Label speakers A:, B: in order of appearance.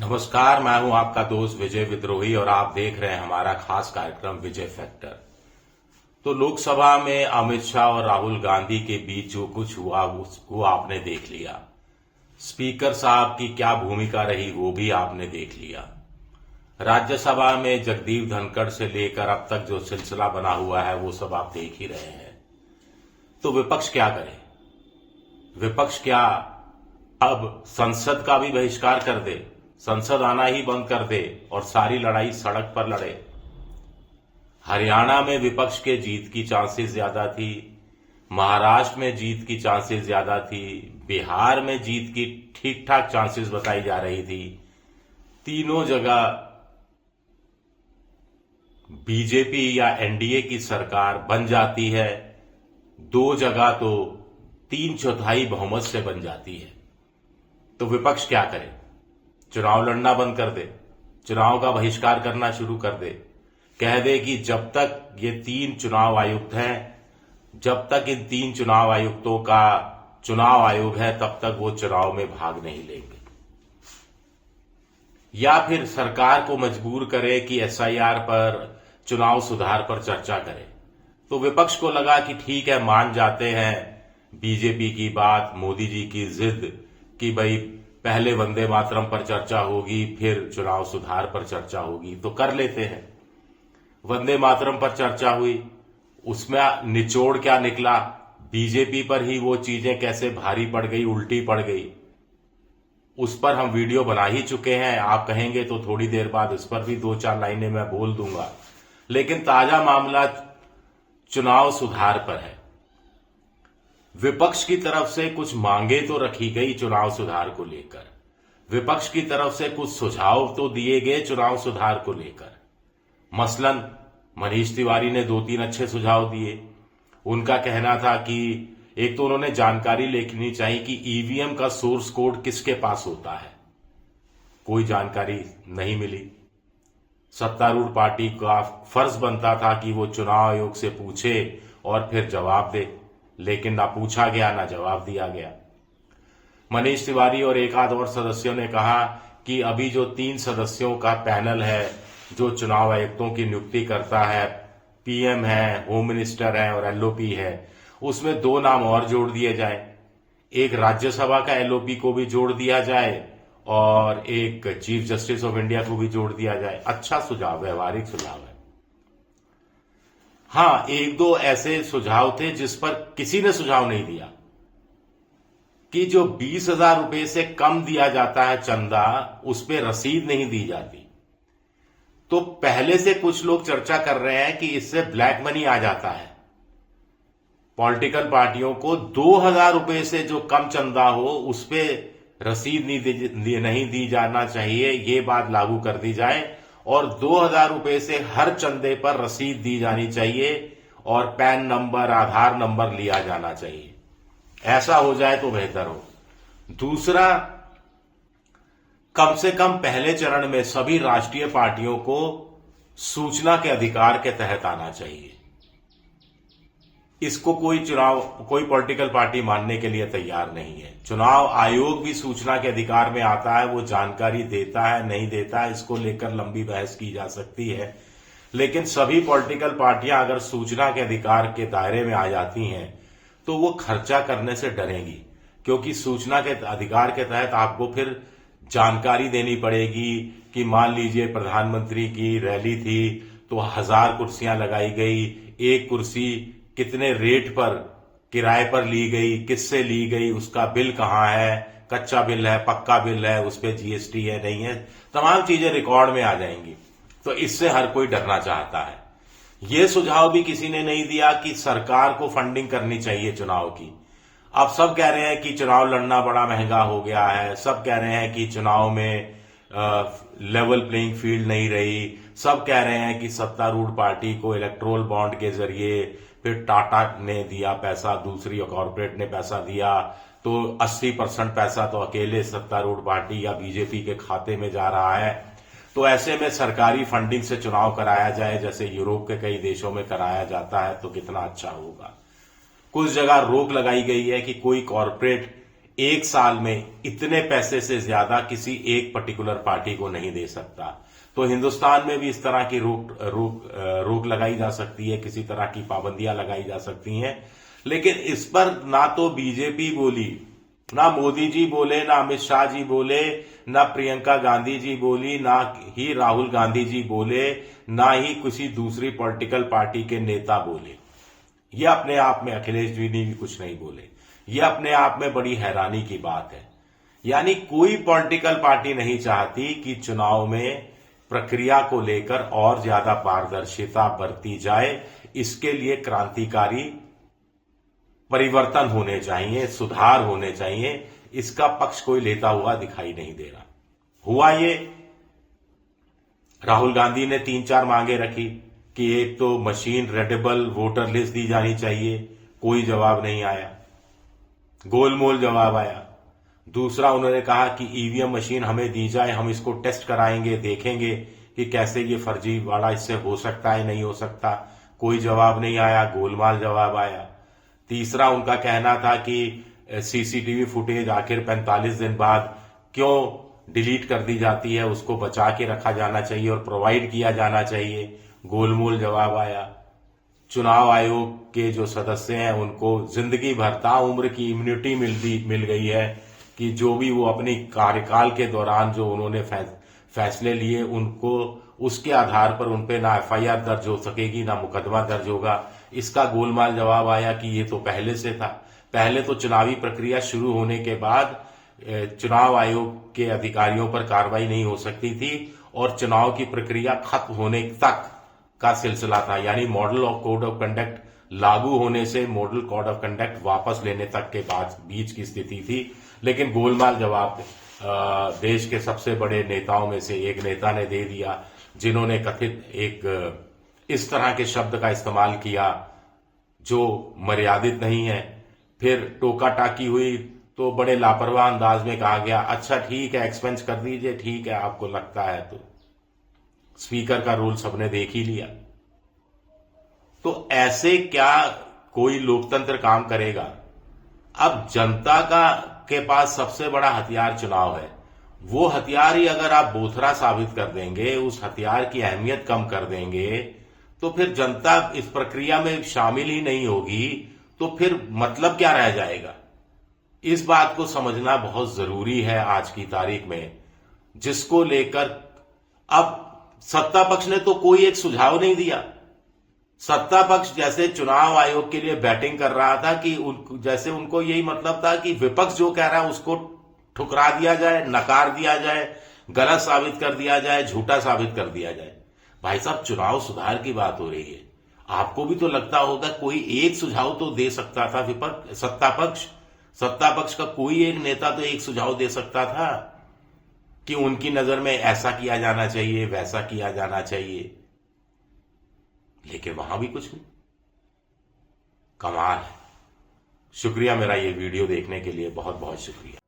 A: नमस्कार, मैं हूं आपका दोस्त विजय विद्रोही और आप देख रहे हैं हमारा खास कार्यक्रम विजय फैक्टर। तो लोकसभा में अमित शाह और राहुल गांधी के बीच जो कुछ हुआ वो आपने देख लिया। स्पीकर साहब की क्या भूमिका रही वो भी आपने देख लिया। राज्यसभा में जगदीप धनखड़ से लेकर अब तक जो सिलसिला बना हुआ है वो सब आप देख ही रहे हैं। तो विपक्ष क्या करे? विपक्ष क्या अब संसद का भी बहिष्कार कर दे, संसद आना ही बंद कर दे और सारी लड़ाई सड़क पर लड़े? हरियाणा में विपक्ष के जीत की चांसेस ज्यादा थी, महाराष्ट्र में जीत की चांसेस ज्यादा थी, बिहार में जीत की ठीक ठाक चांसेस बताई जा रही थी। तीनों जगह बीजेपी या एनडीए की सरकार बन जाती है, दो जगह तो 3/4 बहुमत से बन जाती है। तो विपक्ष क्या करे? चुनाव लड़ना बंद कर दे, चुनाव का बहिष्कार करना शुरू कर दे, कह दे कि जब तक ये 3 चुनाव आयुक्त हैं, जब तक इन 3 चुनाव आयुक्तों का चुनाव आयोग है तब तक वो चुनाव में भाग नहीं लेंगे। या फिर सरकार को मजबूर करे कि एसआईआर पर, चुनाव सुधार पर चर्चा करे। तो विपक्ष को लगा कि ठीक है, मान जाते हैं बीजेपी की बात, मोदी जी की जिद कि भाई पहले वंदे मातरम पर चर्चा होगी फिर चुनाव सुधार पर चर्चा होगी, तो कर लेते हैं। वंदे मातरम पर चर्चा हुई, उसमें निचोड़ क्या निकला? बीजेपी पर ही वो चीजें कैसे भारी पड़ गई, उल्टी पड़ गई। उस पर हम वीडियो बना ही चुके हैं, आप कहेंगे तो थोड़ी देर बाद उस पर भी 2-4 लाइनें मैं बोल दूंगा। लेकिन ताजा मामला चुनाव सुधार पर है। विपक्ष की तरफ से कुछ मांगे तो रखी गई चुनाव सुधार को लेकर, विपक्ष की तरफ से कुछ सुझाव तो दिए गए चुनाव सुधार को लेकर। मसलन मनीष तिवारी ने 2-3 अच्छे सुझाव दिए। उनका कहना था कि एक तो उन्होंने जानकारी लेनी चाहिए कि ईवीएम का सोर्स कोड किसके पास होता है। कोई जानकारी नहीं मिली। सत्तारूढ़ पार्टी का फर्ज बनता था कि वो चुनाव आयोग से पूछे और फिर जवाब दे, लेकिन ना पूछा गया ना जवाब दिया गया। मनीष तिवारी और एक आध और सदस्यों ने कहा कि अभी जो 3 सदस्यों का पैनल है जो चुनाव आयुक्तों की नियुक्ति करता है, पीएम है, होम मिनिस्टर है और एलओपी है, उसमें 2 नाम और जोड़ दिए जाए। एक राज्यसभा का एलओपी को भी जोड़ दिया जाए और एक चीफ जस्टिस ऑफ इंडिया को भी जोड़ दिया जाए। अच्छा सुझाव, व्यवहारिक सुझाव है। हाँ, 1-2 ऐसे सुझाव थे जिस पर किसी ने सुझाव नहीं दिया कि जो 20,000 रुपए से कम दिया जाता है चंदा, उस पर रसीद नहीं दी जाती। तो पहले से कुछ लोग चर्चा कर रहे हैं कि इससे ब्लैक मनी आ जाता है। पॉलिटिकल पार्टियों को 2,000 रुपए से जो कम चंदा हो उस पर रसीद नहीं दी जाना चाहिए, ये बात लागू कर दी जाए और 2,000 रुपए से हर चंदे पर रसीद दी जानी चाहिए और पैन नंबर, आधार नंबर लिया जाना चाहिए। ऐसा हो जाए तो बेहतर हो। दूसरा, कम से कम पहले चरण में सभी राष्ट्रीय पार्टियों को सूचना के अधिकार के तहत आना चाहिए। इसको कोई पॉलिटिकल पार्टी मानने के लिए तैयार नहीं है। चुनाव आयोग भी सूचना के अधिकार में आता है, वो जानकारी देता है नहीं देता है, इसको लेकर लंबी बहस की जा सकती है। लेकिन सभी पॉलिटिकल पार्टियां अगर सूचना के अधिकार के दायरे में आ जाती हैं तो वो खर्चा करने से डरेंगी, क्योंकि सूचना के अधिकार के तहत आपको फिर जानकारी देनी पड़ेगी कि मान लीजिए प्रधानमंत्री की रैली थी तो 1000 कुर्सियां लगाई गई, एक कुर्सी कितने रेट पर किराए पर ली गई, किससे ली गई, उसका बिल कहां है, कच्चा बिल है, पक्का बिल है, उस पर जीएसटी है नहीं है, तमाम चीजें रिकॉर्ड में आ जाएंगी। तो इससे हर कोई डरना चाहता है। यह सुझाव भी किसी ने नहीं दिया कि सरकार को फंडिंग करनी चाहिए चुनाव की। अब सब कह रहे हैं कि चुनाव लड़ना बड़ा महंगा हो गया है, सब कह रहे हैं कि चुनाव में लेवल प्लेइंग फील्ड नहीं रही, सब कह रहे हैं कि सत्तारूढ़ पार्टी को इलेक्ट्रोल बॉन्ड के जरिए, फिर टाटा ने दिया पैसा, दूसरी कॉर्पोरेट ने पैसा दिया, तो 80% पैसा तो अकेले सत्तारूढ़ पार्टी या बीजेपी के खाते में जा रहा है। तो ऐसे में सरकारी फंडिंग से चुनाव कराया जाए जैसे यूरोप के कई देशों में कराया जाता है तो कितना अच्छा होगा। कुछ जगह रोक लगाई गई है कि कोई कॉर्पोरेट एक साल में इतने पैसे से ज्यादा किसी एक पर्टिकुलर पार्टी को नहीं दे सकता। तो हिंदुस्तान में भी इस तरह की रोक लगाई जा सकती है, किसी तरह की पाबंदियां लगाई जा सकती हैं, लेकिन इस पर ना तो बीजेपी बोली, ना मोदी जी बोले, ना अमित शाह जी बोले, ना प्रियंका गांधी जी बोली, ना ही राहुल गांधी जी बोले, ना ही किसी दूसरी पॉलिटिकल पार्टी के नेता बोले। यह अपने आप में अखिलेश जी ने भी कुछ नहीं बोले। यह अपने आप में बड़ी हैरानी की बात है। यानी कोई पॉलिटिकल पार्टी नहीं चाहती कि चुनाव में प्रक्रिया को लेकर और ज्यादा पारदर्शिता बरती जाए। इसके लिए क्रांतिकारी परिवर्तन होने चाहिए, सुधार होने चाहिए। इसका पक्ष कोई लेता हुआ दिखाई नहीं दे रहा। हुआ ये, राहुल गांधी ने 3-4 मांगे रखी कि एक तो मशीन रीडेबल वोटर लिस्ट दी जानी चाहिए, कोई जवाब नहीं आया, गोलमोल जवाब आया। दूसरा, उन्होंने कहा कि ईवीएम मशीन हमें दी जाए, हम इसको टेस्ट कराएंगे, देखेंगे कि कैसे ये फर्जीवाड़ा इससे हो सकता है, नहीं हो सकता, कोई जवाब नहीं आया, गोलमाल जवाब आया। तीसरा, उनका कहना था कि सीसीटीवी फुटेज आखिर 45 दिन बाद क्यों डिलीट कर दी जाती है, उसको बचा के रखा जाना चाहिए और प्रोवाइड किया जाना चाहिए, गोलमोल जवाब आया। चुनाव आयोग के जो सदस्य हैं उनको जिंदगी भर ताउम्र की इम्यूनिटी मिल गई है कि जो भी वो अपनी कार्यकाल के दौरान जो उन्होंने फैसले लिए, उनको उसके आधार पर उनपे ना एफआईआर दर्ज हो सकेगी, ना मुकदमा दर्ज होगा। इसका गोलमाल जवाब आया कि ये तो पहले से था। पहले तो चुनावी प्रक्रिया शुरू होने के बाद चुनाव आयोग के अधिकारियों पर कार्रवाई नहीं हो सकती थी और चुनाव की प्रक्रिया खत्म होने तक का सिलसिला था। यानी model of code of conduct लागू होने से मॉडल कोड ऑफ कंडक्ट वापस लेने तक के बाद बीच की स्थिति थी। लेकिन गोलमाल जवाब देश के सबसे बड़े नेताओं में से एक नेता ने दे दिया, जिन्होंने कथित एक इस तरह के शब्द का इस्तेमाल किया जो मर्यादित नहीं है। फिर टोका टाकी हुई तो बड़े लापरवाह अंदाज में कहा गया, अच्छा ठीक है एक्सपेंस कर दीजिए, ठीक है आपको लगता है तो। स्पीकर का रोल सबने देख ही लिया। तो ऐसे क्या कोई लोकतंत्र काम करेगा? अब जनता के पास सबसे बड़ा हथियार चुनाव है। वो हथियार ही अगर आप बोथरा साबित कर देंगे, उस हथियार की अहमियत कम कर देंगे, तो फिर जनता इस प्रक्रिया में शामिल ही नहीं होगी, तो फिर मतलब क्या रह जाएगा? इस बात को समझना बहुत जरूरी है आज की तारीख में, जिसको लेकर अब सत्ता पक्ष ने तो कोई एक सुझाव नहीं दिया। सत्ता पक्ष जैसे चुनाव आयोग के लिए बैटिंग कर रहा था कि जैसे उनको यही मतलब था कि विपक्ष जो कह रहा है उसको ठुकरा दिया जाए, नकार दिया जाए, गलत साबित कर दिया जाए, झूठा साबित कर दिया जाए। भाई साहब, चुनाव सुधार की बात हो रही है। आपको भी तो लगता होगा कोई एक सुझाव तो दे सकता था विपक्ष, सत्ता पक्ष का कोई एक नेता तो एक सुझाव दे सकता था कि उनकी नजर में ऐसा किया जाना चाहिए, वैसा किया जाना चाहिए। लेकिन वहां भी कुछ नहीं। कमाल है। शुक्रिया, मेरा ये वीडियो देखने के लिए बहुत बहुत शुक्रिया।